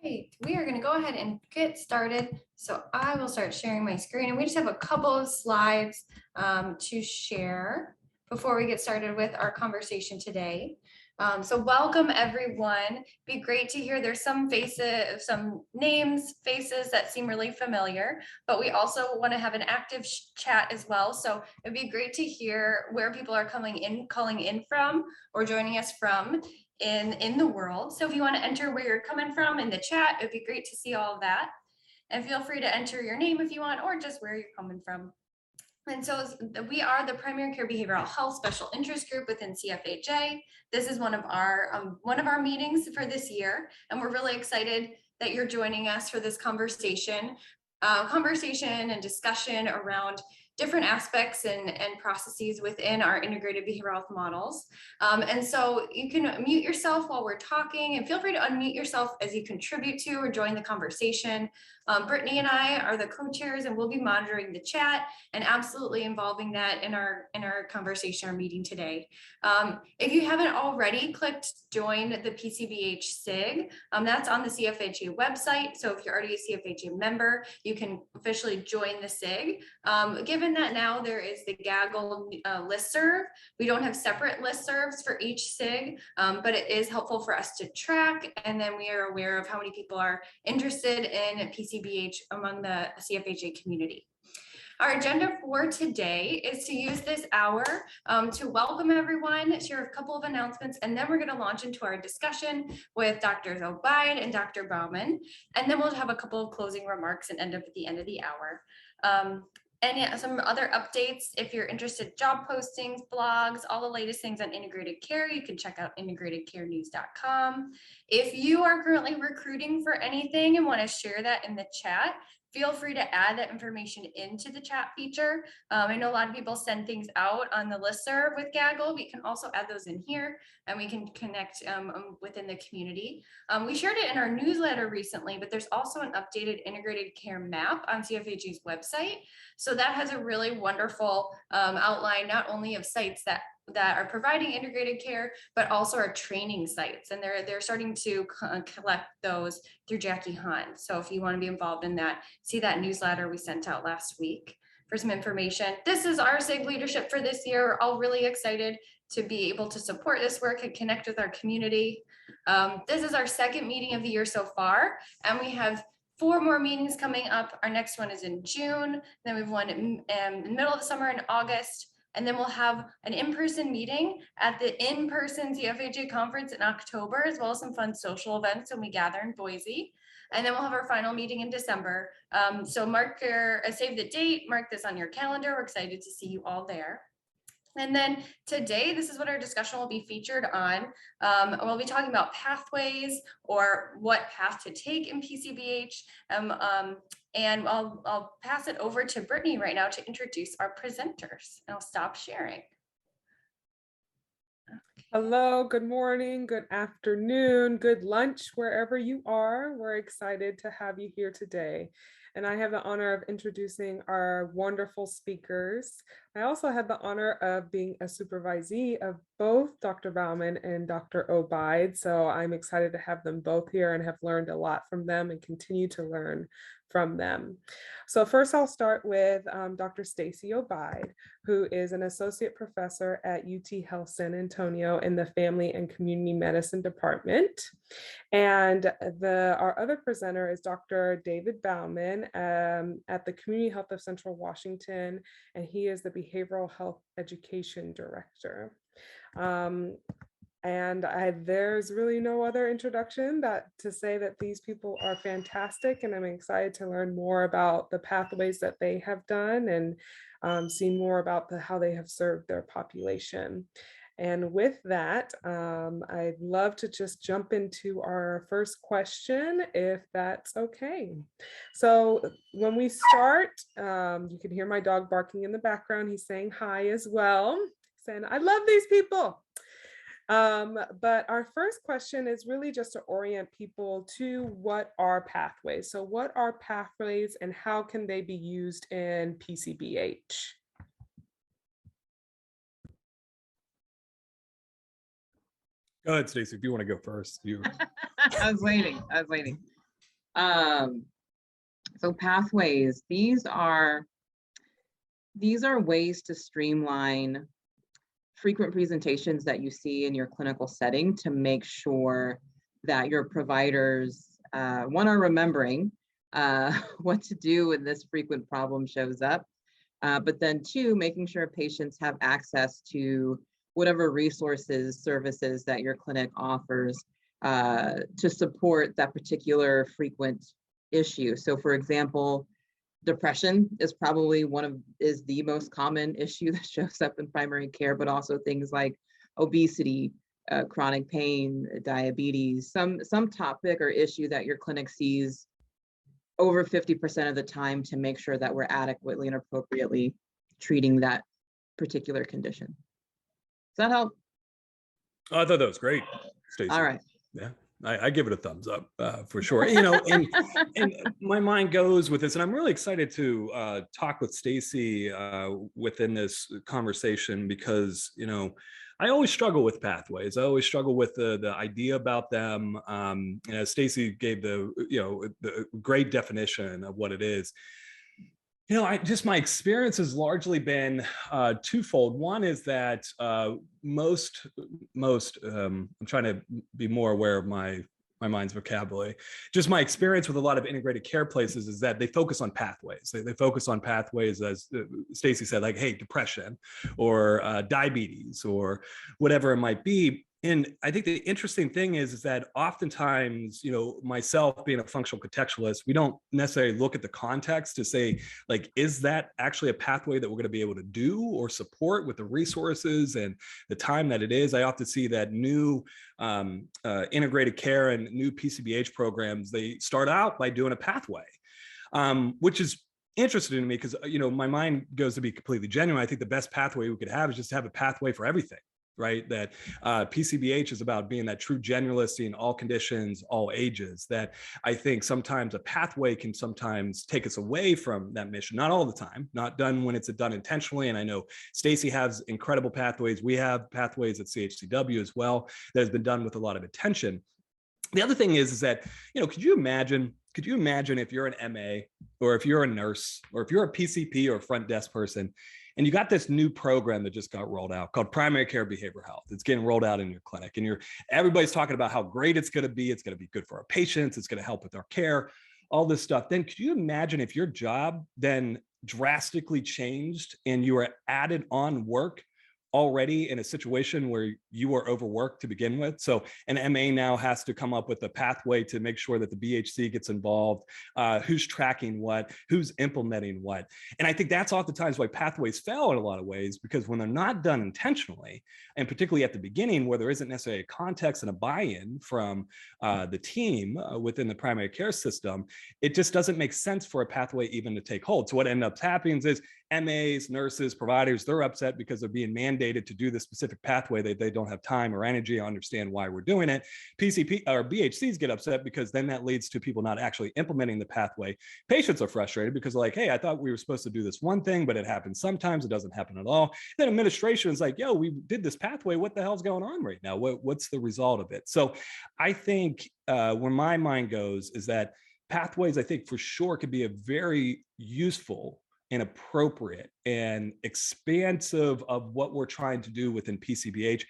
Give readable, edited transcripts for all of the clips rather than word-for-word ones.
Right, we are going to go ahead and get started. So I will start sharing my screen, and we just have a couple of slides to share before we get started with our conversation today. So welcome everyone. Be great to hear there's some faces, some names, faces that seem really familiar, but we also want to have an active chat as well. So it'd be great to hear where people are calling in from or joining us from in the world. So if you want to enter where you're coming from in the chat, it'd be great to see all of that. And feel free to enter your name if you want, or just where you're coming from. And so we are the primary care behavioral health special interest group within CFHA. This is one of our meetings for this year, and we're really excited that you're joining us for this conversation and discussion around different aspects and processes within our integrated behavioral health models. And so you can mute yourself while we're talking, and feel free to unmute yourself as you contribute to or join the conversation. Brittany and I are the co-chairs, and we'll be monitoring the chat and absolutely involving that in our conversation or meeting today. If you haven't already clicked join the PCBH SIG, that's on the CFHA website. So if you're already a CFHA member, you can officially join the SIG. Given that now there is the Gaggle listserv, we don't have separate listservs for each SIG, but it is helpful for us to track, and then we are aware of how many people are interested in PCBH among the CFHA community. Our agenda for today is to use this hour to welcome everyone, share a couple of announcements, and then we're going to launch into our discussion with Drs. Ogbeide and Dr. Bauman, and then we'll have a couple of closing remarks and end up at the end of the hour. And yeah, some other updates, if you're interested, job postings, blogs, all the latest things on integrated care, you can check out integratedcarenews.com. If you are currently recruiting for anything and want to share that in the chat, feel free to add that information into the chat feature. I know a lot of people send things out on the listserv with Gaggle. We can also add those in here, and we can connect within the community. We shared it in our newsletter recently, but there's also an updated integrated care map on CFHA's website. So that has a really wonderful outline, not only of sites that are providing integrated care, but also our training sites. And they're starting to collect those through Jackie Hunt. So if you want to be involved in that, see that newsletter we sent out last week for some information. This is our SIG leadership for this year. We're all really excited to be able to support this work and connect with our community. This is our second meeting of the year so far, and we have 4 more meetings coming up. Our next one is in June. Then we've one in the middle of the summer in August. And then we'll have an in-person meeting at the in-person CFHA conference in October, as well as some fun social events when we gather in Boise. And then we'll have our final meeting in December. So save the date, mark this on your calendar. We're excited to see you all there. And then today, this is what our discussion will be featured on. We'll be talking about pathways or what path to take in PCBH. And I'll pass it over to Brittany right now to introduce our presenters. And I'll stop sharing. Hello, good morning, good afternoon, good lunch, wherever you are. We're excited to have you here today. And I have the honor of introducing our wonderful speakers. I also have the honor of being a supervisee of both Dr. Bauman and Dr. Ogbeide. So I'm excited to have them both here and have learned a lot from them and continue to learn from them. So first I'll start with Dr. Stacy Ogbeide, who is an associate professor at UT Health San Antonio in the Family and Community Medicine Department. And our other presenter is Dr. David Bauman at the Community Health of Central Washington, and he is the Behavioral Health Education Director. There's really no other introduction to say that these people are fantastic, and I'm excited to learn more about the pathways that they have done and see more about how they have served their population. And with that, I'd love to just jump into our first question, if that's okay. So when we start, you can hear my dog barking in the background. He's saying hi as well, saying, I love these people. But our first question is really just to orient people to what are pathways. So what are pathways and how can they be used in PCBH? Go ahead, Stacey, if you want to go first. I was waiting. So pathways, these are ways to streamline frequent presentations that you see in your clinical setting to make sure that your providers, one, are remembering what to do when this frequent problem shows up, but then two, making sure patients have access to whatever resources, services that your clinic offers to support that particular frequent issue. So for example, depression is probably is the most common issue that shows up in primary care, but also things like obesity, chronic pain, diabetes, some topic or issue that your clinic sees over 50% of the time to make sure that we're adequately and appropriately treating that particular condition. Does that help? Oh, I thought that was great, Stacey. All right. Yeah, I give it a thumbs up for sure. You know, and my mind goes with this, and I'm really excited to talk with Stacey within this conversation because, you know, I always struggle with pathways. I always struggle with the idea about them. And as Stacey gave the great definition of what it is. You know, my experience has largely been twofold. One is that most I'm trying to be more aware of my mind's vocabulary. Just my experience with a lot of integrated care places is that they focus on pathways. They focus on pathways, as Stacey said, like, hey, depression or diabetes or whatever it might be. And I think the interesting thing is that oftentimes, you know, myself being a functional contextualist, we don't necessarily look at the context to say, like, is that actually a pathway that we're going to be able to do or support with the resources and the time that it is? I often see that new integrated care and new PCBH programs, they start out by doing a pathway, which is interesting to me because, you know, my mind goes to be completely genuine. I think the best pathway we could have is just to have a pathway for everything. Right, that PCBH is about being that true generalist in all conditions, all ages. That I think sometimes a pathway can sometimes take us away from that mission. Not all the time, not done when it's done intentionally. And I know Stacey has incredible pathways. We have pathways at CHCW as well that has been done with a lot of attention. The other thing is that, you know, could you imagine if you're an MA or if you're a nurse or if you're a PCP or a front desk person, and you got this new program that just got rolled out called primary care behavioral health. It's getting rolled out in your clinic, and everybody's talking about how great it's going to be. It's going to be good for our patients. It's going to help with our care, all this stuff. Then could you imagine if your job then drastically changed and you were added on work already in a situation where you are overworked to begin with? So an MA now has to come up with a pathway to make sure that the BHC gets involved, who's tracking what, who's implementing what. And I think that's oftentimes why pathways fail in a lot of ways, because when they're not done intentionally, and particularly at the beginning where there isn't necessarily a context and a buy-in from the team within the primary care system, it just doesn't make sense for a pathway even to take hold. So what ends up happening is MAs, nurses, providers, they're upset because they're being mandated to do this specific pathway. They don't have time or energy to understand why we're doing it. PCP or BHCs get upset because then that leads to people not actually implementing the pathway. Patients are frustrated because they're like, hey, I thought we were supposed to do this one thing, but it happens sometimes, it doesn't happen at all. Then administration is like, yo, we did this pathway. What the hell's going on right now? What's the result of it? So I think where my mind goes is that pathways, I think for sure could be a very useful and appropriate and expansive of what we're trying to do within PCBH.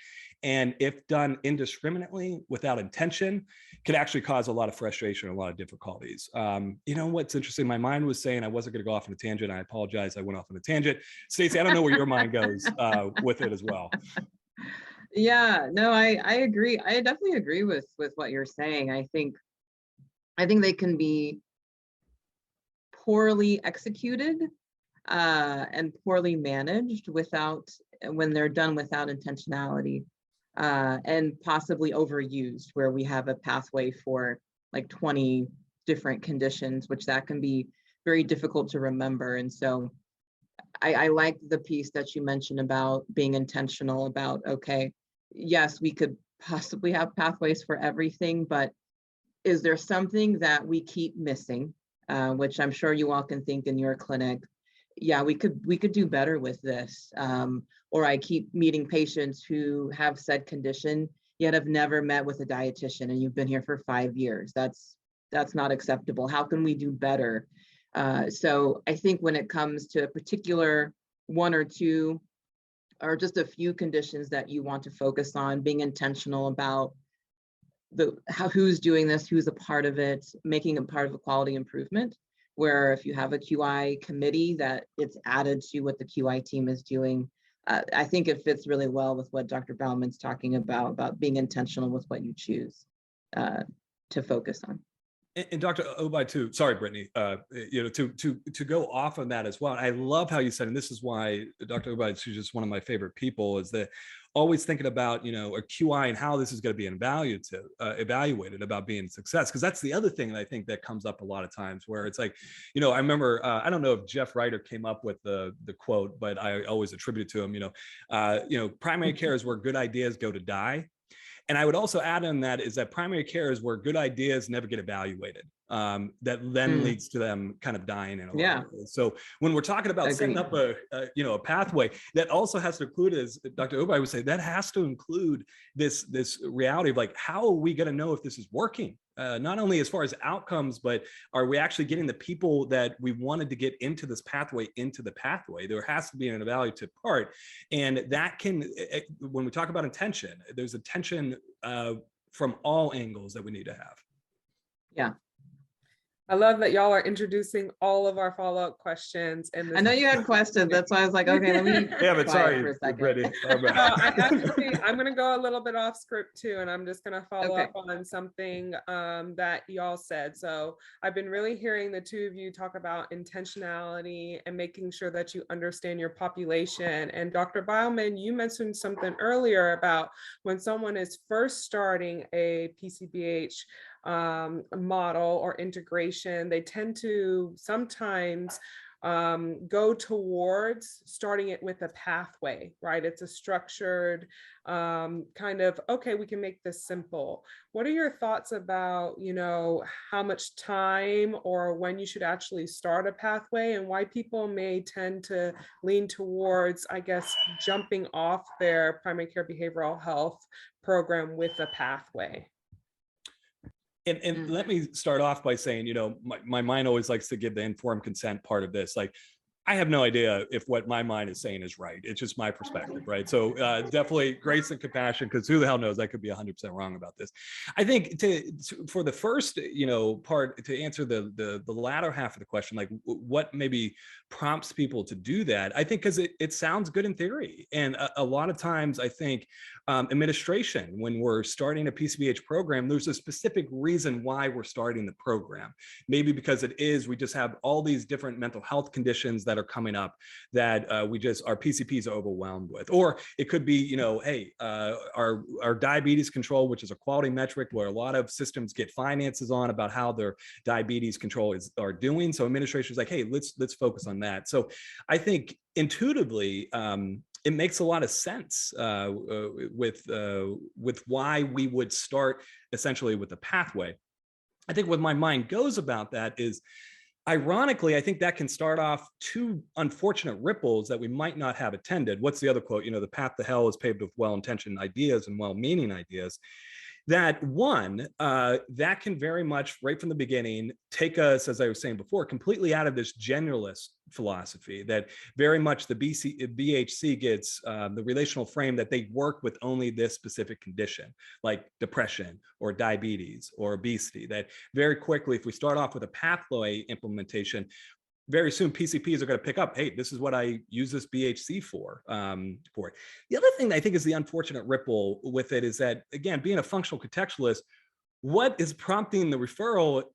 And if done indiscriminately without intention, could actually cause a lot of frustration and a lot of difficulties. You know, what's interesting, my mind was saying I wasn't going to go off on a tangent. I apologize. I went off on a tangent. Stacey, I don't know where your mind goes with it as well. Yeah, no, I agree. I definitely agree with what you're saying. I think they can be poorly executed and poorly managed when they're done without intentionality, and possibly overused, where we have a pathway for like 20 different conditions, which that can be very difficult to remember. And so I like the piece that you mentioned about being intentional about, okay, yes, we could possibly have pathways for everything, but is there something that we keep missing, which I'm sure you all can think in your clinic, yeah, we could do better with this. Or I keep meeting patients who have said condition, yet have never met with a dietitian, and you've been here for 5 years. That's that's not acceptable. How can we do better? So I think when it comes to a particular one or two or just a few conditions that you want to focus on, being intentional about who's doing this, who's a part of it, making it part of a quality improvement, where if you have a QI committee, that it's added to what the QI team is doing. I think it fits really well with what Dr. Bauman's talking about being intentional with what you choose to focus on. And Dr. Ogbeide too, sorry, Brittany, to go off on that as well. I love how you said, and this is why Dr. Ogbeide, she's just one of my favorite people, is that always thinking about, a QI and how this is going to be evaluated about being a success. Because that's the other thing that I think that comes up a lot of times where it's like, I remember, I don't know if Jeff Ryder came up with the quote, but I always attribute it to him, primary care is where good ideas go to die. And I would also add on that is that primary care is where good ideas never get evaluated. That then leads to them kind of dying in a lot of ways. So when we're talking about setting up a pathway, that also has to include, as Dr. Ogbeide would say, that has to include this reality of like, how are we going to know if this is working? Not only as far as outcomes, but are we actually getting the people that we wanted to get into this pathway into the pathway? There has to be an evaluative part. And that can, when we talk about intention, there's a tension from all angles that we need to have. Yeah. I love that y'all are introducing all of our follow-up questions. And I know you had questions. That's why I was like, okay, let me. Yeah, but sorry, for a second. I'm going to go a little bit off script too, and I'm just going to follow up on something that y'all said. So I've been really hearing the two of you talk about intentionality and making sure that you understand your population. And Dr. Bauman, you mentioned something earlier about when someone is first starting a PCBH model or integration, they tend to sometimes go towards starting it with a pathway, right? It's a structured kind of, okay, we can make this simple. What are your thoughts about, how much time or when you should actually start a pathway, and why people may tend to lean towards, I guess, jumping off their primary care behavioral health program with a pathway? And let me start off by saying, my mind always likes to give the informed consent part of this. Like, I have no idea if what my mind is saying is right. It's just my perspective, right? So definitely grace and compassion, because who the hell knows, I could be 100% wrong about this. I think for the first, part, to answer the latter half of the question, like what maybe prompts people to do that, I think because it sounds good in theory. And a lot of times I think administration, when we're starting a PCBH program, there's a specific reason why we're starting the program. Maybe because we just have all these different mental health conditions that are coming up that our PCPs are overwhelmed with. Or it could be, hey, our diabetes control, which is a quality metric where a lot of systems get finances on about how their diabetes control are doing. So administration is like, hey, let's focus on that. So I think intuitively, it makes a lot of sense with why we would start essentially with the pathway. I think what my mind goes about that is, ironically, I think that can start off two unfortunate ripples that we might not have attended. What's the other quote? The path to hell is paved with well-intentioned ideas and well-meaning ideas. That one, that can very much, right from the beginning, take us, as I was saying before, completely out of this generalist philosophy that very much the BHC gets the relational frame that they work with only this specific condition, like depression or diabetes or obesity, that very quickly, if we start off with a pathway implementation, very soon PCPs are going to pick up, hey, this is what I use this BHC for. The other thing that I think is the unfortunate ripple with it is that, again, being a functional contextualist, what is prompting the referral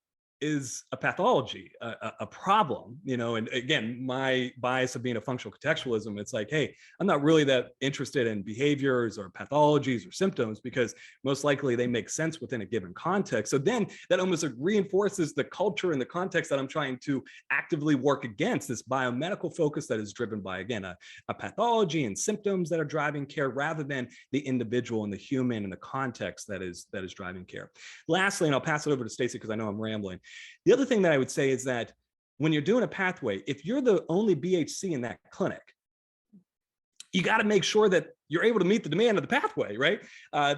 is a pathology, a problem, and again, my bias of being a functional contextualism, it's like, hey, I'm not really that interested in behaviors or pathologies or symptoms because most likely they make sense within a given context. So then that almost reinforces the culture and the context that I'm trying to actively work against, this biomedical focus that is driven by, again, a pathology and symptoms that are driving care rather than the individual and the human and the context that is driving care. Lastly, and I'll pass it over to Stacey because I know I'm rambling. The other thing that I would say is that when you're doing a pathway, if you're the only BHC in that clinic, you got to make sure that you're able to meet the demand of the pathway, right?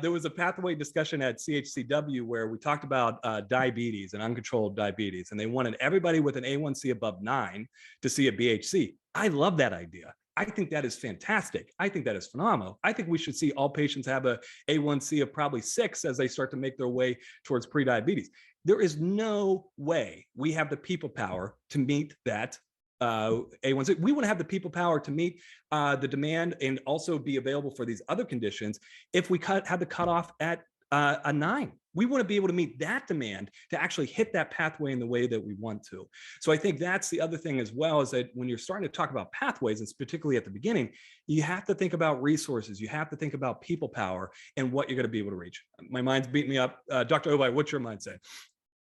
There was a pathway discussion at CHCW where we talked about diabetes and uncontrolled diabetes, and they wanted everybody with an A1C above 9 to see a BHC. I love that idea. I think that is fantastic. I think that is phenomenal. I think we should see all patients have a A1C of probably 6 as they start to make their way towards prediabetes. There is no way we have the people power to meet that A1C. We want to have the people power to meet the demand and also be available for these other conditions if we had the cutoff at a 9. We want to be able to meet that demand to actually hit that pathway in the way that we want to. So I think that's the other thing as well, is that when you're starting to talk about pathways, and particularly at the beginning, you have to think about resources. You have to think about people power and what you're going to be able to reach. My mind's beating me up. Dr. Ogbeide, what's your mindset?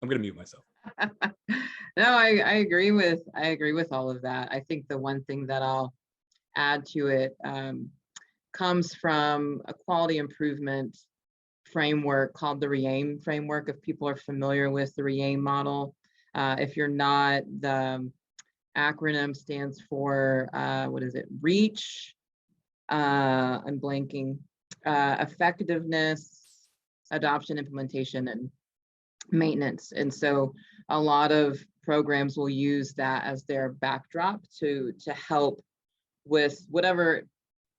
I'm going to mute myself. No, I agree with all of that. I think the one thing that I'll add to it comes from a quality improvement framework called the Ream Framework, if people are familiar with the Ream model. If you're not, the acronym stands for, what is it? REACH, I'm blanking, effectiveness, adoption, implementation, and maintenance. And so a lot of programs will use that as their backdrop to help with whatever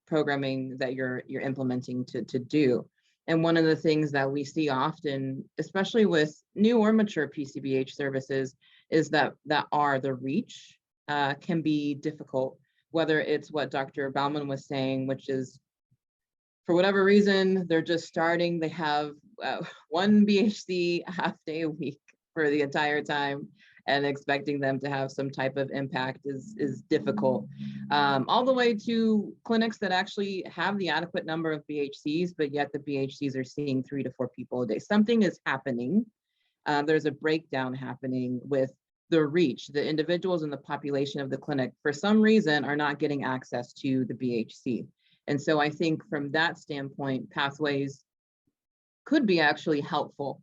programming that you're implementing to do. And one of the things that we see often, especially with new or mature PCBH services, is that the reach can be difficult, whether it's what Dr. Bauman was saying, which is, for whatever reason, they're just starting, they have one BHC half day a week for the entire time, and expecting them to have some type of impact is difficult. All the way to clinics that actually have the adequate number of BHCs, but yet the BHCs are seeing 3 to 4 people a day. Something is happening. There's a breakdown happening with the reach. The individuals in the population of the clinic, for some reason, are not getting access to the BHC. And so I think from that standpoint, pathways could be actually helpful.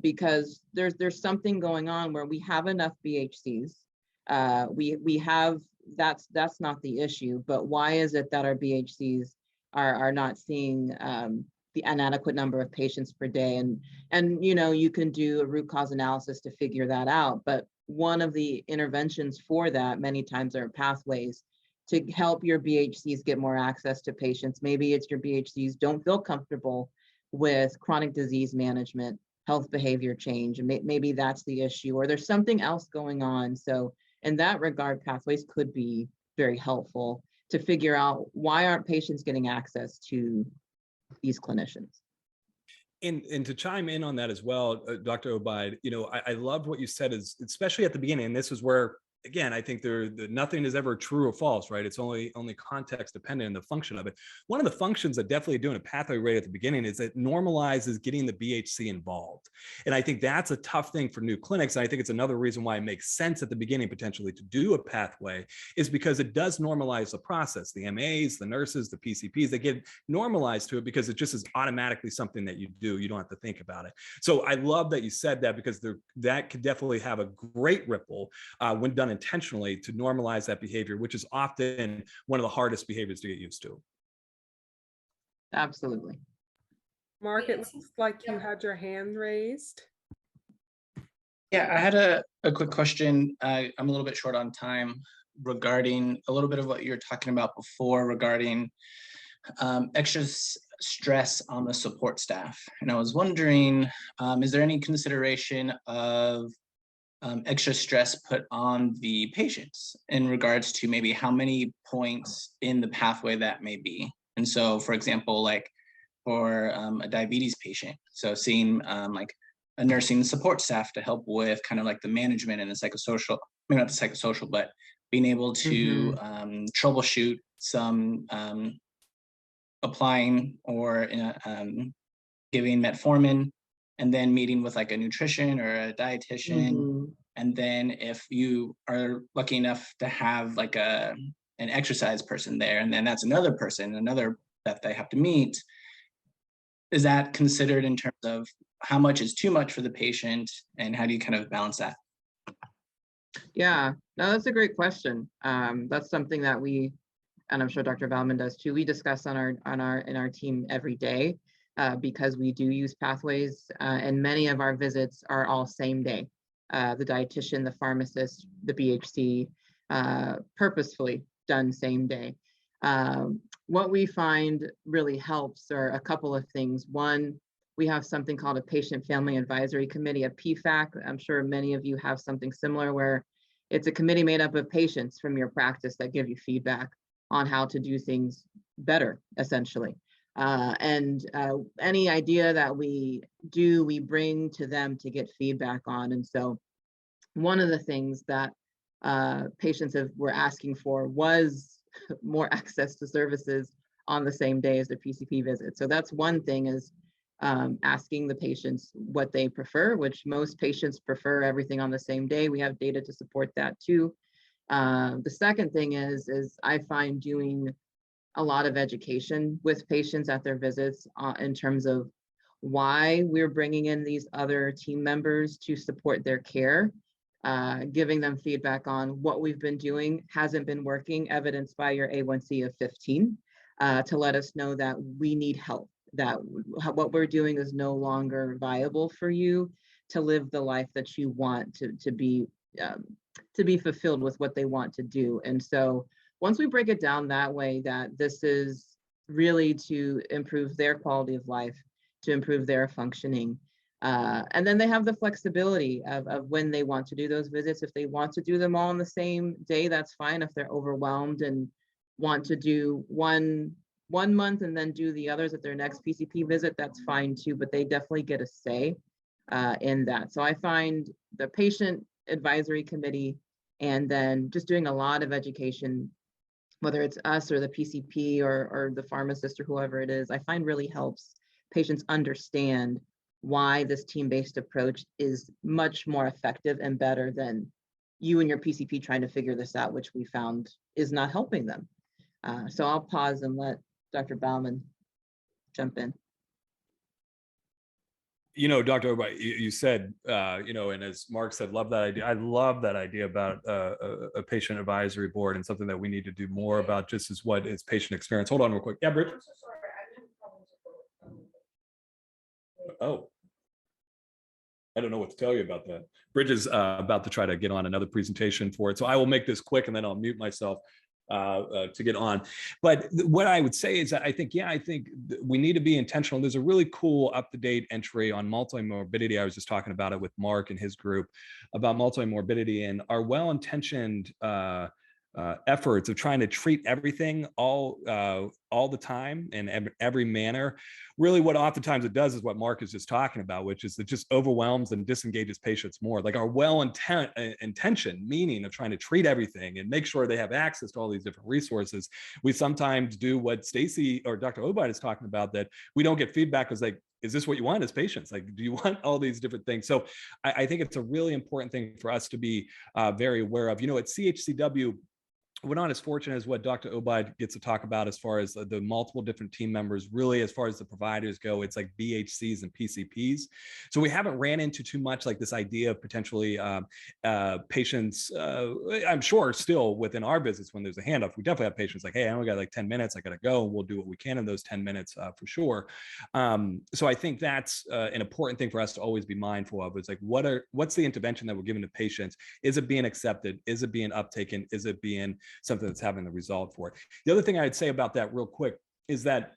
Because there's something going on where we have enough BHCs. We have, that's not the issue, but why is it that our BHCs are not seeing the inadequate number of patients per day? And you know, you can do a root cause analysis to figure that out, but one of the interventions for that many times are pathways to help your BHCs get more access to patients. Maybe it's your BHCs don't feel comfortable with chronic disease management, health behavior change, and maybe that's the issue, or there's something else going on. So in that regard, pathways could be very helpful to figure out why aren't patients getting access to these clinicians. And to chime in on that as well, Dr. Ogbeide, you know, I loved what you said, is especially at the beginning, and this is where, again, I think nothing is ever true or false, right? It's only context dependent on the function of it. One of the functions that definitely doing a pathway right at the beginning is it normalizes getting the BHC involved. And I think that's a tough thing for new clinics. And I think it's another reason why it makes sense at the beginning potentially to do a pathway, is because it does normalize the process. The MAs, the nurses, the PCPs, they get normalized to it because it just is automatically something that you do. You don't have to think about it. So I love that you said that, because that could definitely have a great ripple when done intentionally to normalize that behavior, which is often one of the hardest behaviors to get used to. Absolutely. Mark, it looks like you had your hand raised. Yeah, I had a quick question. I'm a little bit short on time regarding a little bit of what you were talking about before regarding extra stress on the support staff. And I was wondering, is there any consideration of extra stress put on the patients in regards to maybe how many points in the pathway that may be? And so, for example, like for a diabetes patient, so seeing like a nursing support staff to help with kind of like the management and the psychosocial, maybe not the psychosocial, but being able to troubleshoot some applying or giving metformin, and then meeting with like a nutrition or a dietitian. And then if you are lucky enough to have like an exercise person there, and then that's another person, that they have to meet, is that considered in terms of how much is too much for the patient, and how do you kind of balance that? Yeah, no, that's a great question. That's something that we and I'm sure Dr. Bauman does too, we discuss in our team every day, because we do use pathways, and many of our visits are all same day. The dietitian, the pharmacist, the BHC, purposefully done same day. What we find really helps are a couple of things. One, we have something called a Patient Family Advisory Committee, a PFAC. I'm sure many of you have something similar, where it's a committee made up of patients from your practice that give you feedback on how to do things better, essentially. And any idea that we do, we bring to them to get feedback on. And so one of the things that patients were asking for was more access to services on the same day as their PCP visit. So that's one thing, is asking the patients what they prefer, which most patients prefer everything on the same day. We have data to support that too. The second thing is I find doing a lot of education with patients at their visits in terms of why we're bringing in these other team members to support their care, giving them feedback on what we've been doing hasn't been working, evidenced by your A1C of 15, to let us know that we need help, that what we're doing is no longer viable for you to live the life that you want to be fulfilled with what they want to do. And so once we break it down that way, that this is really to improve their quality of life, to improve their functioning. And then they have the flexibility of when they want to do those visits. If they want to do them all on the same day, that's fine. If they're overwhelmed and want to do one month and then do the others at their next PCP visit, that's fine too, but they definitely get a say in that. So I find the patient advisory committee and then just doing a lot of education, whether it's us or the PCP or the pharmacist or whoever it is, I find really helps patients understand why this team-based approach is much more effective and better than you and your PCP trying to figure this out, which we found is not helping them. So I'll pause and let Dr. Bauman jump in. You know, Dr. Ogbeide, you said, you know, and as Mark said, love that idea. I love that idea about a patient advisory board, and something that we need to do more about, just as what is patient experience. Hold on real quick. Yeah, Bridget. Oh, I don't know what to tell you about that. Bridget's about to try to get on another presentation for it. So I will make this quick and then I'll mute myself to get on. But what I would say is that I think we need to be intentional. There's a really cool up-to-date entry on multimorbidity. I was just talking about it with Mark and his group about multimorbidity, and our well-intentioned efforts of trying to treat everything all the time in every manner. Really what oftentimes it does is what Mark is just talking about, which is it just overwhelms and disengages patients more. Like our intention, meaning of trying to treat everything and make sure they have access to all these different resources. We sometimes do what Stacy or Dr. Ogbeide is talking about, that we don't get feedback as like, is this what you want as patients? Like, do you want all these different things? So I think it's a really important thing for us to be very aware of. You know, at CHCW, we're not as fortunate as what Dr. Ogbeide gets to talk about as far as the multiple different team members. Really, as far as the providers go, it's like BHCs and PCPs. So we haven't ran into too much like this idea of potentially patients, I'm sure still within our visits when there's a handoff, we definitely have patients like, hey, I only got like 10 minutes, I gotta go, and we'll do what we can in those 10 minutes for sure. So I think that's an important thing for us to always be mindful of. It's like, what's the intervention that we're giving to patients? Is it being accepted? Is it being uptaken? Is it being something that's having the result for it? The other thing I'd say about that real quick is that,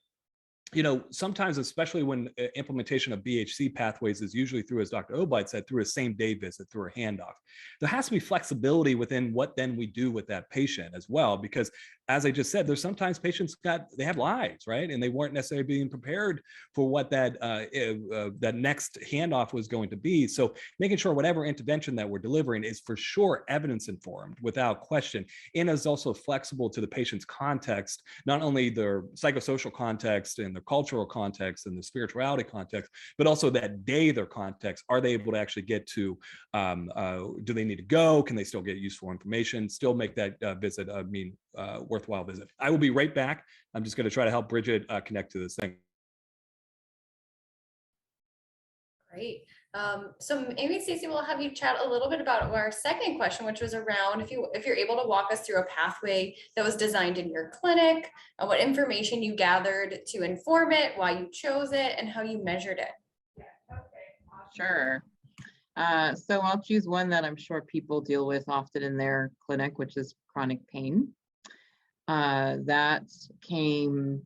you know, sometimes, especially when implementation of BHC pathways is usually through, as Dr. Ogbeide said, through a same day visit, through a handoff, there has to be flexibility within what then we do with that patient as well. Because as I just said, there's sometimes patients they have lives, right? And they weren't necessarily being prepared for what that next handoff was going to be. So making sure whatever intervention that we're delivering is for sure evidence informed without question, and is also flexible to the patient's context, not only their psychosocial context and their cultural context and the spirituality context, but also that day, their context. Are they able to actually get to, do they need to go? Can they still get useful information? Still make that visit worthwhile visit. I will be right back. I'm just going to try to help Bridget connect to this thing. Great. So maybe Stacey will have you chat a little bit about our second question, which was around if you're able to walk us through a pathway that was designed in your clinic, what information you gathered to inform it, why you chose it, and how you measured it. Sure. So I'll choose one that I'm sure people deal with often in their clinic, which is chronic pain. That came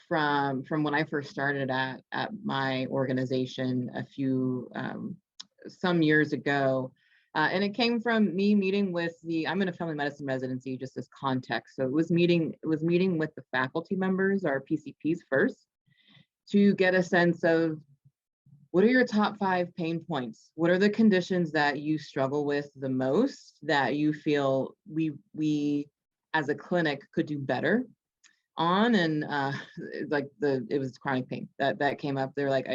from when I first started at my organization some years ago. And it came from me meeting with I'm in a family medicine residency, just as context. So it was meeting with the faculty members, our PCPs first, to get a sense of what are your top 5 pain points? What are the conditions that you struggle with the most that you feel we as a clinic could do better on? And it was chronic pain that came up. They're like,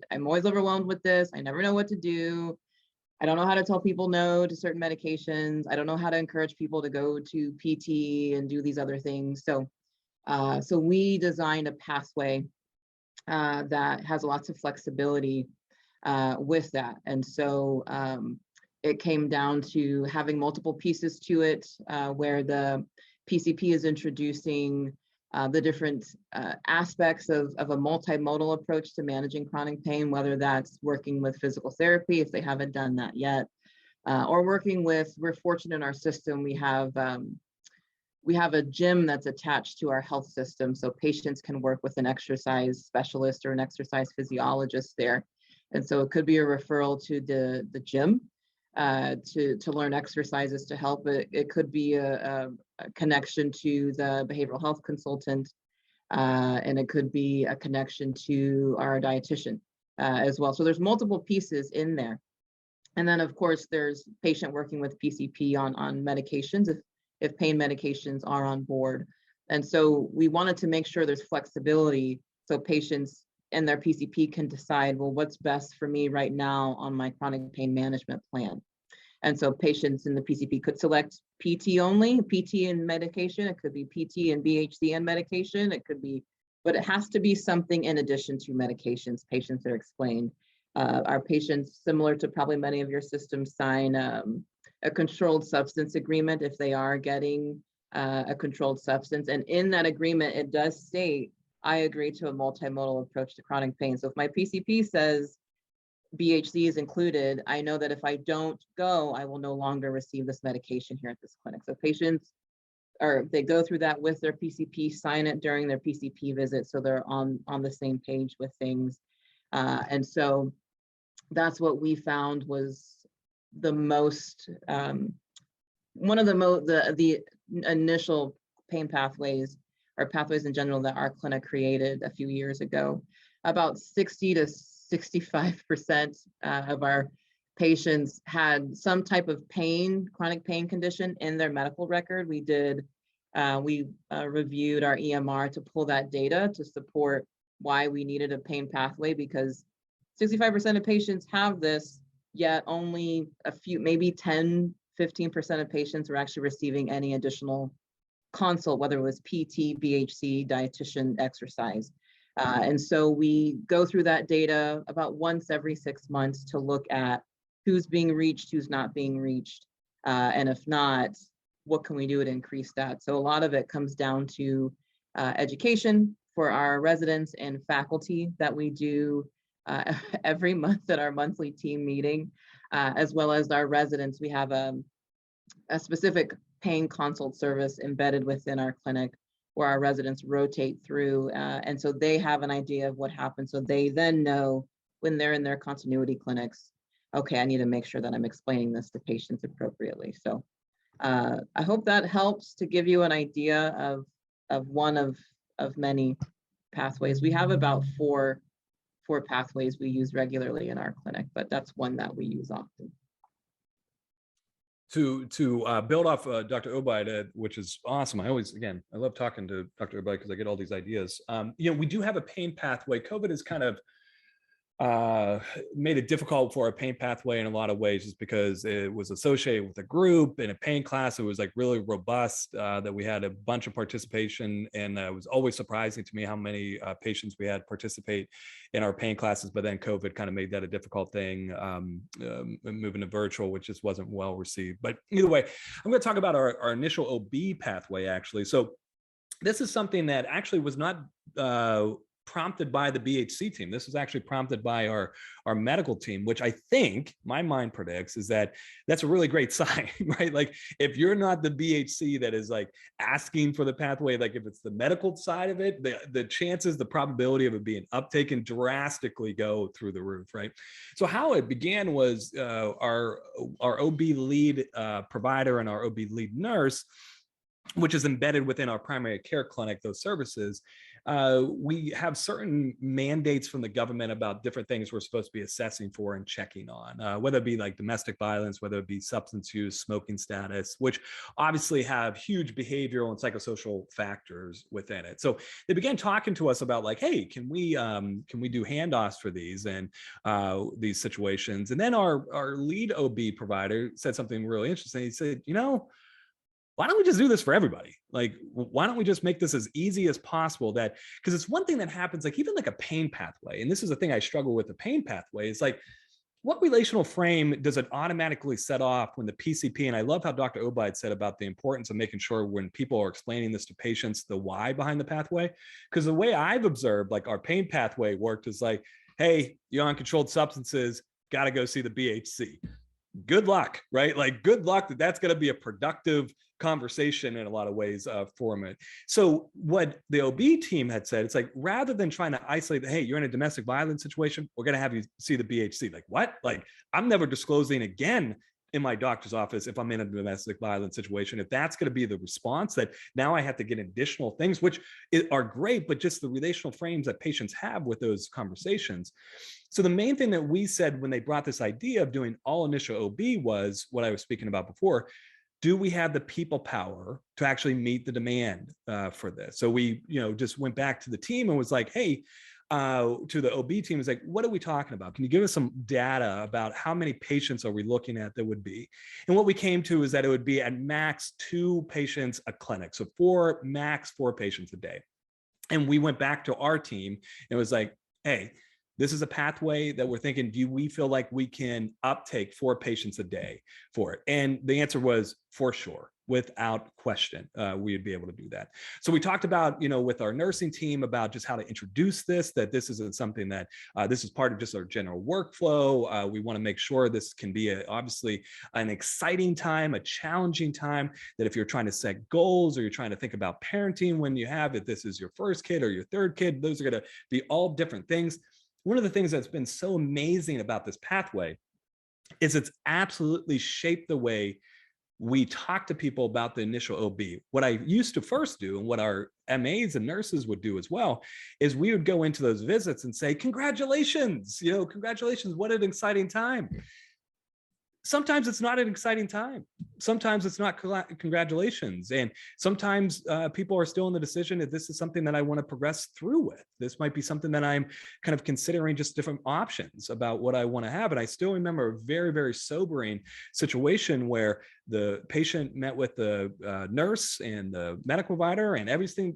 I'm always overwhelmed with this. I never know what to do. I don't know how to tell people no to certain medications. I don't know how to encourage people to go to PT and do these other things. So we designed a pathway that has lots of flexibility with that. And so it came down to having multiple pieces to it, where the PCP is introducing the different aspects of a multimodal approach to managing chronic pain, whether that's working with physical therapy, if they haven't done that yet, or working with, we're fortunate in our system, we have a gym that's attached to our health system, so patients can work with an exercise specialist or an exercise physiologist there. And so it could be a referral to the gym to learn exercises to help. It could be a connection to the behavioral health consultant, and it could be a connection to our dietitian as well. So there's multiple pieces in there. And then of course there's patient working with PCP on medications if pain medications are on board. And so we wanted to make sure there's flexibility so patients and their PCP can decide, well, what's best for me right now on my chronic pain management plan. And so patients in the PCP could select PT only, PT and medication. It could be PT and BHC and medication. It could be, but it has to be something in addition to medications. Patients are explained. Our patients, similar to probably many of your systems, sign a controlled substance agreement if they are getting a controlled substance. And in that agreement, it does state, I agree to a multimodal approach to chronic pain. So if my PCP says BHC is included, I know that if I don't go, I will no longer receive this medication here at this clinic. So patients they go through that with their PCP, sign it during their PCP visit, so they're on the same page with things. And so that's what we found was the most, one of the initial pain pathways or pathways in general that our clinic created a few years ago. About 60 to 65% of our patients had some type of pain, chronic pain condition in their medical record. We reviewed our EMR to pull that data to support why we needed a pain pathway, because 65% of patients have this, yet only a few, maybe 10, 15% of patients were actually receiving any additional consult, whether it was PT, BHC, dietitian, exercise. And so we go through that data about once every 6 months to look at who's being reached, who's not being reached. And if not, what can we do to increase that? So a lot of it comes down to education for our residents and faculty that we do every month at our monthly team meeting, as well as our residents. We have a specific pain consult service embedded within our clinic where our residents rotate through. And so they have an idea of what happens. So they then know when they're in their continuity clinics, okay, I need to make sure that I'm explaining this to patients appropriately. So I hope that helps to give you an idea of one of many pathways. We have about four pathways we use regularly in our clinic, but that's one that we use often. To build off Dr. Ogbeide, which is awesome. I love talking to Dr. Ogbeide because I get all these ideas. We do have a pain pathway. COVID has kind of made it difficult for a pain pathway in a lot of ways, just because it was associated with a group in a pain class. It was like really robust, that we had a bunch of participation, and it was always surprising to me how many patients we had participate in our pain classes. But then COVID kind of made that a difficult thing, moving to virtual, which just wasn't well received. But either way, I'm going to talk about our initial OB pathway, actually. So this is something that actually was not prompted by the BHC team. This is actually prompted by our medical team, which I think my mind predicts is that that's a really great sign, right? Like if you're not the BHC that is like asking for the pathway, like if it's the medical side of it, the chances, the probability of it being uptaken drastically go through the roof, right? So how it began was our OB lead provider and our OB lead nurse, which is embedded within our primary care clinic, those services. We have certain mandates from the government about different things we're supposed to be assessing for and checking on, whether it be like domestic violence, whether it be substance use, smoking status, which obviously have huge behavioral and psychosocial factors within it. So they began talking to us about like, hey, can we do handoffs for these and these situations? And then our lead OB provider said something really interesting. He said, why don't we just do this for everybody? Like, why don't we just make this as easy as possible? That, because it's one thing that happens, like even like a pain pathway. And this is the thing I struggle with the pain pathway is like, what relational frame does it automatically set off when the PCP, and I love how Dr. Ogbeide said about the importance of making sure when people are explaining this to patients, the why behind the pathway. Because the way I've observed like our pain pathway worked is like, hey, you're on controlled substances, got to go see the BHC. Good luck, right? Like good luck that's going to be a productive conversation in a lot of ways for it. So what the OB team had said, it's like, rather than trying to isolate, hey, you're in a domestic violence situation, we're going to have you see the BHC. Like what? Like I'm never disclosing again in my doctor's office if I'm in a domestic violence situation. If that's going to be the response, that now I have to get additional things, which are great, but just the relational frames that patients have with those conversations. So the main thing that we said when they brought this idea of doing all initial OB was what I was speaking about before. Do we have the people power to actually meet the demand for this? So we, just went back to the team and was like, hey, to the OB team, was like, what are we talking about? Can you give us some data about how many patients are we looking at that would be? And what we came to is that it would be at max 2 patients a clinic. So max 4 patients a day. And we went back to our team and was like, hey, this is a pathway that we're thinking, do we feel like we can uptake 4 patients a day for it? And the answer was for sure, without question, we would be able to do that. So we talked about, with our nursing team about just how to introduce this, that this isn't something that, this is part of just our general workflow. We want to make sure this can be obviously an exciting time, a challenging time, that if you're trying to set goals or you're trying to think about parenting when you have it, this is your first kid or your third kid, those are going to be all different things. One of the things that's been so amazing about this pathway is it's absolutely shaped the way we talk to people about the initial OB. What I used to first do, and what our MAs and nurses would do as well, is we would go into those visits and say, congratulations, congratulations, what an exciting time. Sometimes it's not an exciting time. Sometimes it's not congratulations. And sometimes people are still in the decision if this is something that I want to progress through with. This might be something that I'm kind of considering just different options about what I want to have. And I still remember a very, very sobering situation where the patient met with the nurse and the medical provider and everything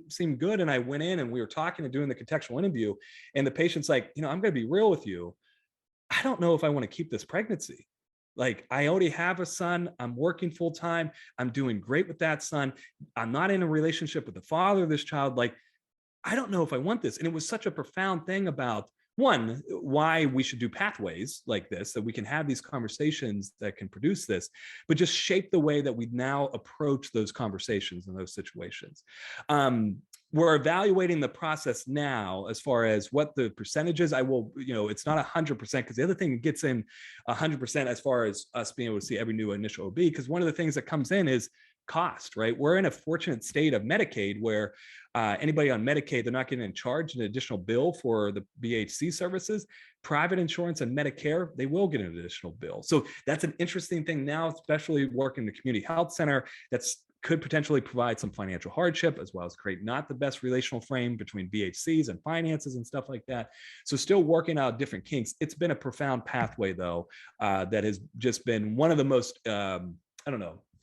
seemed good. And I went in and we were talking and doing the contextual interview. And the patient's like, I'm going to be real with you. I don't know if I want to keep this pregnancy. Like, I already have a son. I'm working full time. I'm doing great with that son. I'm not in a relationship with the father of this child. Like, I don't know if I want this. And it was such a profound thing about, one, why we should do pathways like this, that we can have these conversations that can produce this, but just shape the way that we now approach those conversations in those situations. We're evaluating the process now as far as what the percentage is. I will, it's not 100%, because the other thing gets in 100% as far as us being able to see every new initial OB, because one of the things that comes in is cost, right? We're in a fortunate state of Medicaid where anybody on Medicaid, they're not getting charged an additional bill for the BHC services. Private insurance and Medicare, they will get an additional bill. So that's an interesting thing now, especially working in the community health center. That's could potentially provide some financial hardship, as well as create not the best relational frame between BHCs and finances and stuff like that. So still working out different kinks. It's been a profound pathway, though, that has just been one of the most,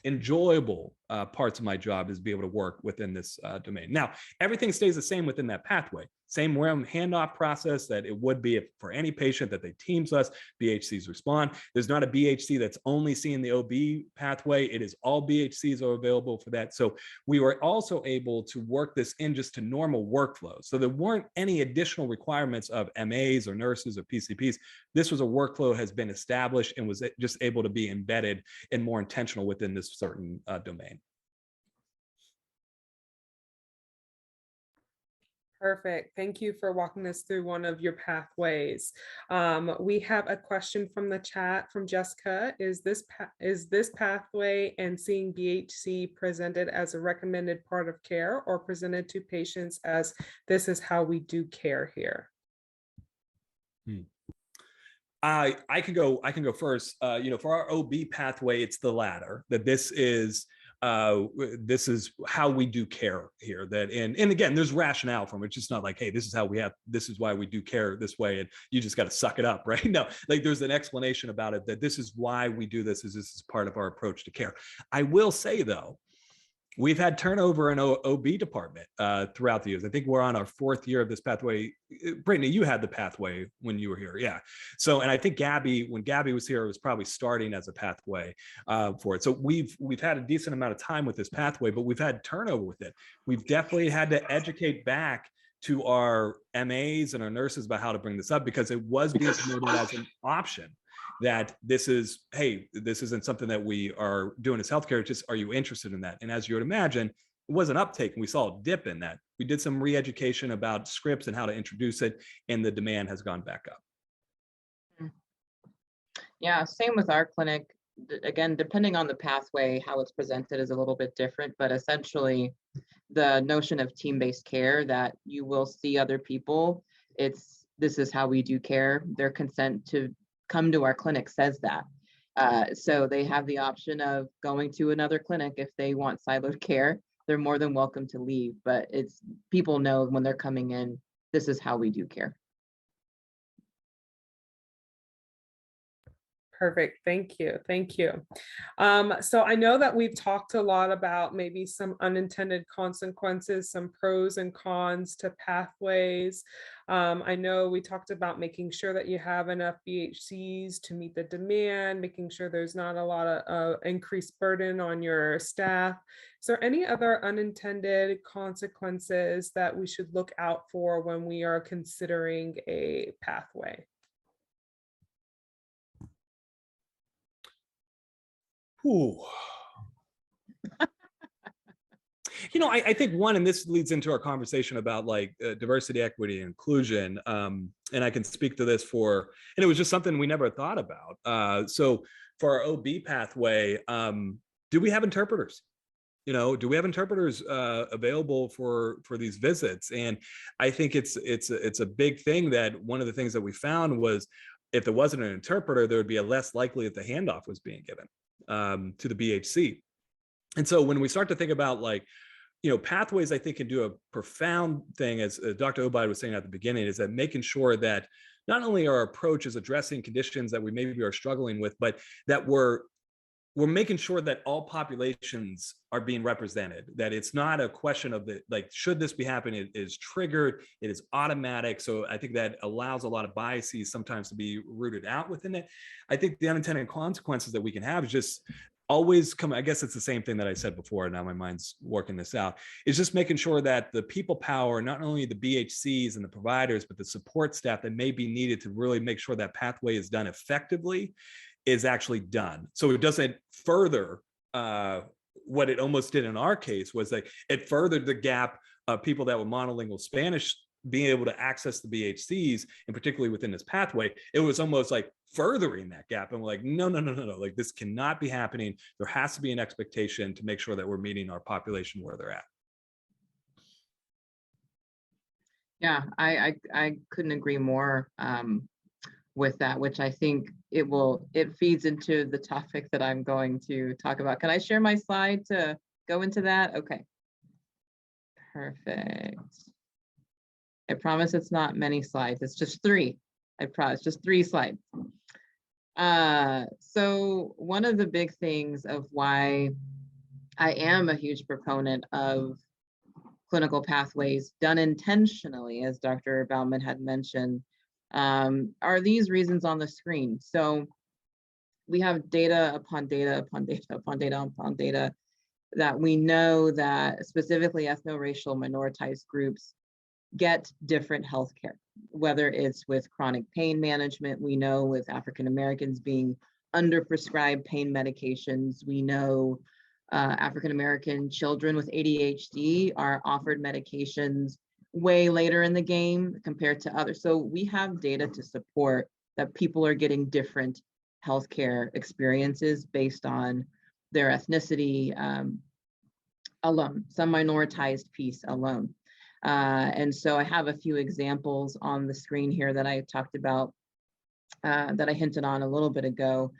enjoyable parts of my job, is be able to work within this domain. Now, everything stays the same within that pathway. Same realm handoff process that it would be for any patient that they teams us, BHCs respond. There's not a BHC that's only seeing the OB pathway. It is all BHCs are available for that. So we were also able to work this in just to normal workflows. So there weren't any additional requirements of MAs or nurses or PCPs. This was a workflow has been established and was just able to be embedded and more intentional within this certain domain. Perfect. Thank you for walking us through one of your pathways. We have a question from the chat from Jessica. Is this pathway and seeing BHC presented as a recommended part of care, or presented to patients as this is how we do care here? I can go first. For our OB pathway, it's the latter, that this is how we do care here. That and again, there's rationale from it. It's just not like, hey, this is why we do care this way, and you just got to suck it up, right? No, like there's an explanation about it, that this is why we do this, is this is part of our approach to care. I will say, though, we've had turnover in OB department throughout the years. I think we're on our 4th year of this pathway. Brittany, you had the pathway when you were here. Yeah. So, and I think when Gabby was here, it was probably starting as a pathway for it. So we've had a decent amount of time with this pathway, but we've had turnover with it. We've definitely had to educate back to our MAs and our nurses about how to bring this up, because it was being promoted as an option. That this isn't something that we are doing as healthcare. It's just, are you interested in that? And as you would imagine, it was an uptake, and we saw a dip in that. We did some re-education about scripts and how to introduce it, and the demand has gone back up. Yeah, same with our clinic. Again, depending on the pathway, how it's presented is a little bit different, but essentially the notion of team-based care, that you will see other people, this is how we do care. Their consent to come to our clinic says that. So they have the option of going to another clinic if they want siloed care. They're more than welcome to leave, but people know when they're coming in, this is how we do care. Perfect. Thank you. Thank you. So I know that we've talked a lot about maybe some unintended consequences, some pros and cons to pathways. I know we talked about making sure that you have enough BHCs to meet the demand, making sure there's not a lot of increased burden on your staff. Is there any other unintended consequences that we should look out for when we are considering a pathway? Ooh. I think one, and this leads into our conversation about like diversity, equity, and inclusion. And I can speak to this and it was just something we never thought about. So for our OB pathway, do we have interpreters? Do we have interpreters available for these visits? And I think it's a big thing, that one of the things that we found was, if there wasn't an interpreter, there would be a less likely that the handoff was being given to the BHC. And so when we start to think about pathways, I think can do a profound thing, as Dr. Ogbeide was saying at the beginning, is that making sure that not only our approach is addressing conditions that we maybe are struggling with, but that we're making sure that all populations are being represented, that it's not a question of should this be happening? It is triggered, it is automatic. So I think that allows a lot of biases sometimes to be rooted out within it. I think the unintended consequences that we can have is just always come, I guess it's the same thing that I said before, and now my mind's working this out, is just making sure that the people power, not only the BHCs and the providers, but the support staff that may be needed to really make sure that pathway is done effectively, is actually done. So it doesn't further what it almost did in our case, was that it furthered the gap of people that were monolingual Spanish being able to access the BHCs, and particularly within this pathway. It was almost like furthering that gap. And we're like, no, like this cannot be happening. There has to be an expectation to make sure that we're meeting our population where they're at. Yeah, I couldn't agree more with that, which I think it feeds into the topic that I'm going to talk about. Can I share my slide to go into that? Okay. Perfect. I promise it's not many slides. It's just 3. I promise, just 3 slides. So one of the big things of why I am a huge proponent of clinical pathways done intentionally, as Dr. Bauman had mentioned, are these reasons on the screen. So we have data upon data upon data upon data upon data that we know that specifically ethno-racial minoritized groups get different healthcare, whether it's with chronic pain management. We know with African Americans being underprescribed pain medications. We know African American children with ADHD are offered medications way later in the game compared to others. So we have data to support that people are getting different healthcare experiences based on their ethnicity alone, some minoritized piece alone. And so I have a few examples on the screen here that I talked about, that I hinted on a little bit ago,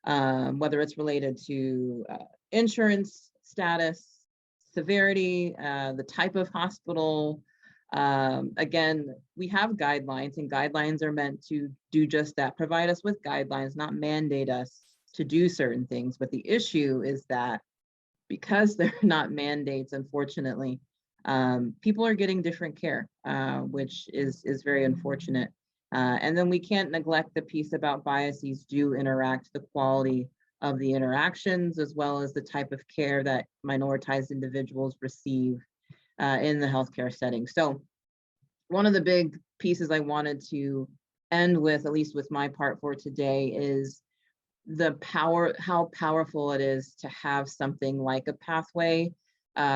whether it's related to insurance status, severity, the type of hospital. Again, we have guidelines, and guidelines are meant to do just that, provide us with guidelines, not mandate us to do certain things. But the issue is that because they're not mandates, unfortunately, people are getting different care, which is very unfortunate. And then we can't neglect the piece about biases do interact the quality of the interactions, as well as the type of care that minoritized individuals receive in the healthcare setting. So one of the big pieces I wanted to end with, at least with my part for today, is how powerful it is to have something like a pathway.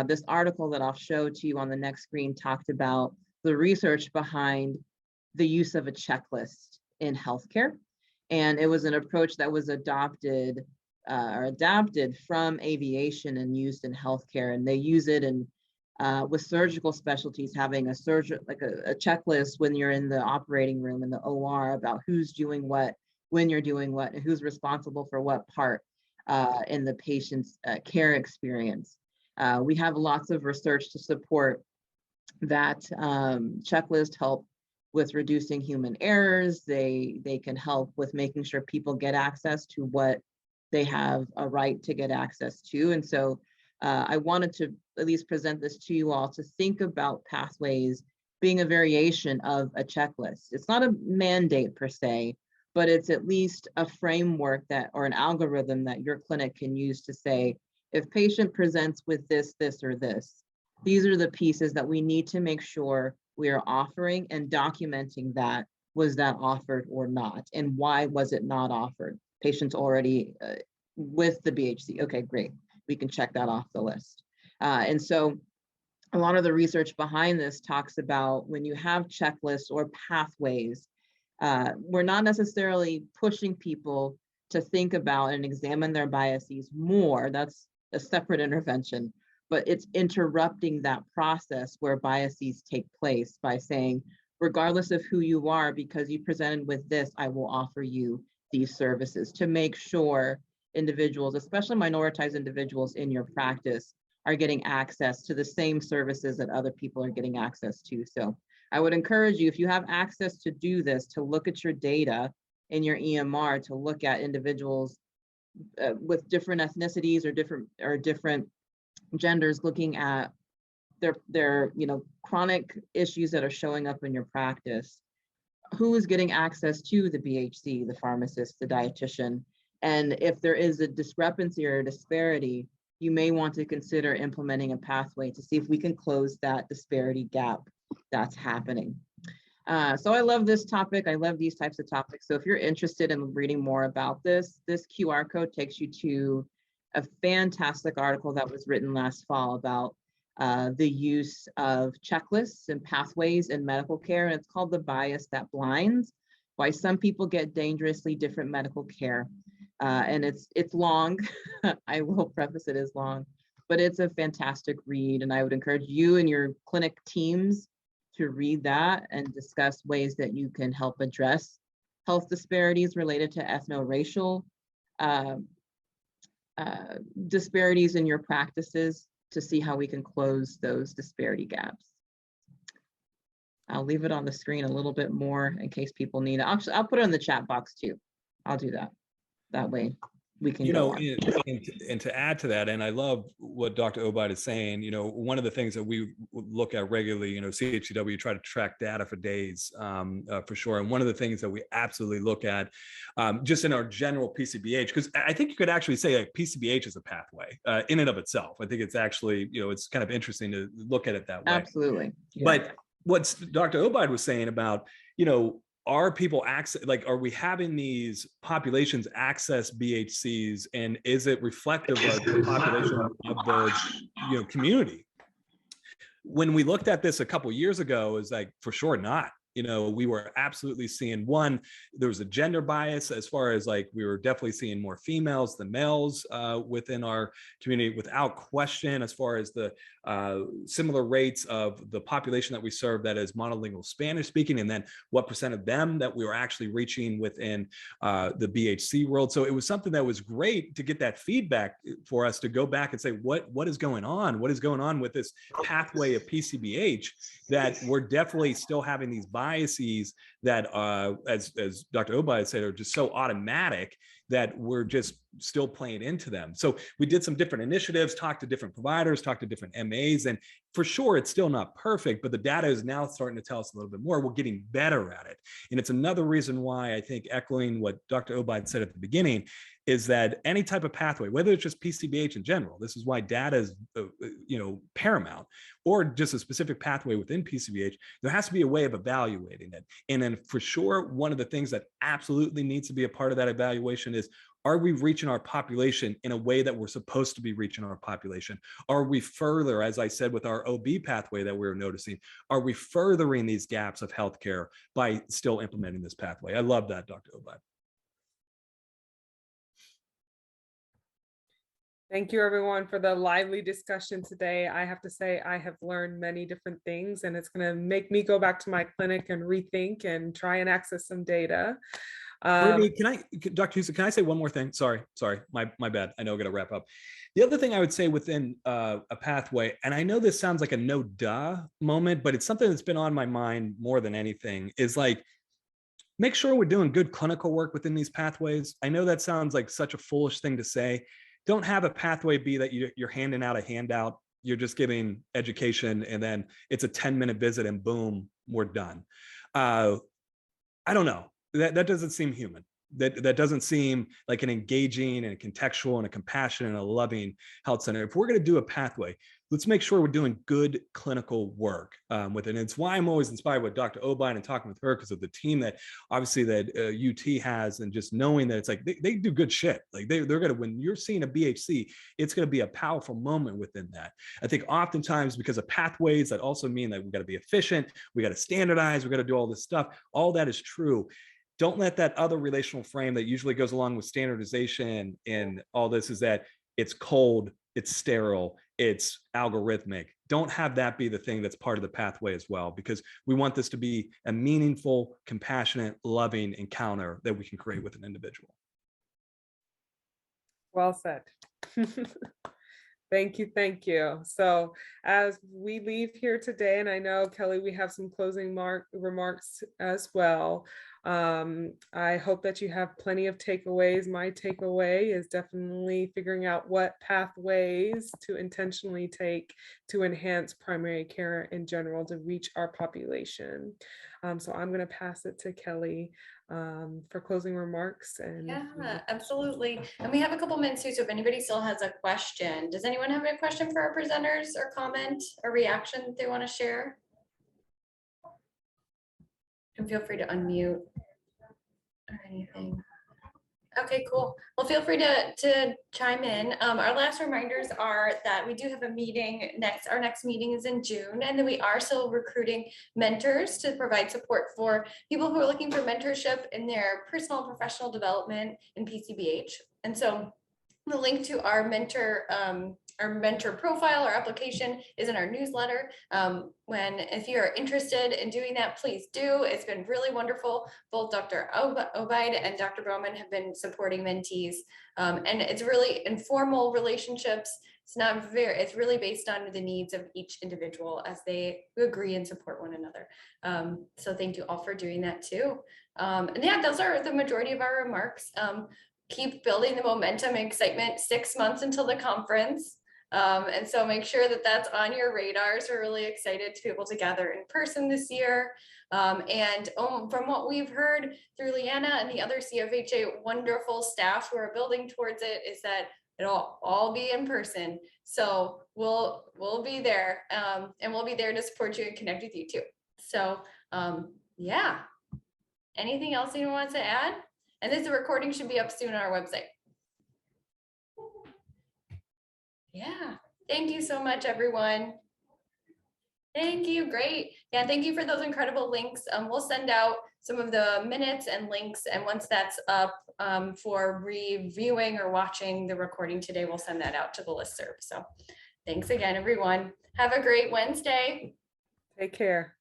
This article that I'll show to you on the next screen talked about the research behind the use of a checklist in healthcare. And it was an approach that was adopted or adapted from aviation and used in healthcare. And they use it in with surgical specialties, having a checklist when you're in the operating room in the OR about who's doing what, when you're doing what, and who's responsible for what part in the patient's care experience. We have lots of research to support that checklist help with reducing human errors. They can help with making sure people get access to what they have a right to get access to. And so I wanted to at least present this to you all to think about pathways being a variation of a checklist. It's not a mandate per se, but it's at least a framework that, or an algorithm that your clinic can use to say, if patient presents with this, this, or this, these are the pieces that we need to make sure we are offering and documenting that. Was that offered or not? And why was it not offered? Patients already with the BHC. Okay, great. We can check that off the list. And so a lot of the research behind this talks about when you have checklists or pathways, we're not necessarily pushing people to think about and examine their biases more. That's a separate intervention, but it's interrupting that process where biases take place by saying, regardless of who you are, because you presented with this, I will offer you these services, to make sure individuals, especially minoritized individuals in your practice, are getting access to the same services that other people are getting access to. So I would encourage you, if you have access to do this, to look at your data in your EMR, to look at individuals with different ethnicities or different genders, looking at their chronic issues that are showing up in your practice. Who is getting access to the BHC, the pharmacist, the dietitian? And if there is a discrepancy or a disparity, you may want to consider implementing a pathway to see if we can close that disparity gap that's happening. So I love this topic. I love these types of topics. So if you're interested in reading more about this QR code takes you to a fantastic article that was written last fall about the use of checklists and pathways in medical care. And it's called The Bias That Blinds: Why Some People Get Dangerously Different Medical Care. And it's long. I will preface it as long, but it's a fantastic read. And I would encourage you and your clinic teams to read that and discuss ways that you can help address health disparities related to ethno-racial disparities in your practices, to see how we can close those disparity gaps. I'll leave it on the screen a little bit more in case people need it. I'll put it in the chat box too. I'll do that. That way we can go on. And to add to that, and I love what Dr. Ogbeide is saying, one of the things that we look at regularly, CHCW try to track data for days, for sure. And one of the things that we absolutely look at just in our general PCBH, because I think you could actually say like PCBH is a pathway in and of itself. I think it's actually, it's kind of interesting to look at it that way. Absolutely. Yeah. But what Dr. Ogbeide was saying about, are people are we having these populations access BHCs, and is it reflective of the population of the community? When we looked at this a couple of years ago, is like, for sure not. We were absolutely seeing there was a gender bias as far as like, we were definitely seeing more females than males within our community, without question, as far as the similar rates of the population that we serve that is monolingual Spanish speaking, and then what percent of them that we were actually reaching within the BHC world. So it was something that was great to get that feedback for us to go back and say, what is going on? What is going on with this pathway of PCBH, that we're definitely still having these biases that, as Dr. Ogbeide said, are just so automatic that we're just still playing into them. So we did some different initiatives, talked to different providers, talked to different MAs, and for sure, it's still not perfect, but the data is now starting to tell us a little bit more. We're getting better at it. And it's another reason why I think, echoing what Dr. Ogbeide said at the beginning, is that any type of pathway, whether it's just PCBH in general, this is why data is paramount, or just a specific pathway within PCBH, there has to be a way of evaluating it. And then for sure, one of the things that absolutely needs to be a part of that evaluation is, are we reaching our population in a way that we're supposed to be reaching our population? Are we further, as I said, with our OB pathway that we're noticing, are we furthering these gaps of healthcare by still implementing this pathway? I love that, Dr. Ogbeide. Thank you, everyone, for the lively discussion today. I have to say, I have learned many different things, and it's going to make me go back to my clinic and rethink and try and access some data. Dr. Houston, can I say one more thing? Sorry, my bad. I know I'm going to wrap up. The other thing I would say within a pathway, and I know this sounds like a no duh moment, but it's something that's been on my mind more than anything, is like, make sure we're doing good clinical work within these pathways. I know that sounds like such a foolish thing to say. Don't have a pathway be that you're handing out a handout, you're just giving education, and then it's a 10-minute visit and boom, we're done. I don't know. That doesn't seem human. That doesn't seem like an engaging and a contextual and a compassionate and a loving health center. If we're going to do a pathway, let's make sure we're doing good clinical work with it. And it's why I'm always inspired with Dr. Ogbeide and talking with her, because of the team that obviously that UT has, and just knowing that it's like they do good shit. Like they're going to, when you're seeing a BHC, it's going to be a powerful moment within that. I think oftentimes because of pathways, that also mean that we've got to be efficient, we got to standardize, we got to do all this stuff. All that is true. Don't let that other relational frame that usually goes along with standardization and all this, is that it's cold, it's sterile, it's algorithmic. Don't have that be the thing that's part of the pathway as well, because we want this to be a meaningful, compassionate, loving encounter that we can create with an individual. Well said. Thank you. Thank you. So as we leave here today, and I know, Kelly, we have some closing remarks as well. I hope that you have plenty of takeaways. My takeaway is definitely figuring out what pathways to intentionally take to enhance primary care in general to reach our population. So I'm going to pass it to Kelly for closing remarks. And yeah, absolutely. And we have a couple minutes too, so if anybody still has a question, does anyone have a question for our presenters, or comment or reaction that they want to share? And feel free to unmute or anything. Okay, cool. Well, feel free to chime in. Our last reminders are that we do have a meeting next. Our next meeting is in June, and then we are still recruiting mentors to provide support for people who are looking for mentorship in their personal and professional development in PCBH. And so the link to our mentor, our mentor profile, our application is in our newsletter. If you're interested in doing that, please do. It's been really wonderful. Both Dr. Ogbeide and Dr. Bauman have been supporting mentees. And it's really informal relationships. It's really based on the needs of each individual as they agree and support one another. So thank you all for doing that too. And yeah, those are the majority of our remarks. Keep building the momentum and excitement, 6 months until the conference. And so make sure that that's on your radars. We're really excited to be able to gather in person this year. From what we've heard through Leanna and the other CFHA wonderful staff who are building towards it, is that it'll all be in person. So we'll be there, and we'll be there to support you and connect with you too. So yeah, anything else anyone wants to add? And the recording should be up soon on our website. Yeah, thank you so much, everyone. Thank you, great. Yeah, thank you for those incredible links. We'll send out some of the minutes and links, and once that's up for reviewing or watching the recording today, we'll send that out to the listserv. So thanks again, everyone. Have a great Wednesday. Take care.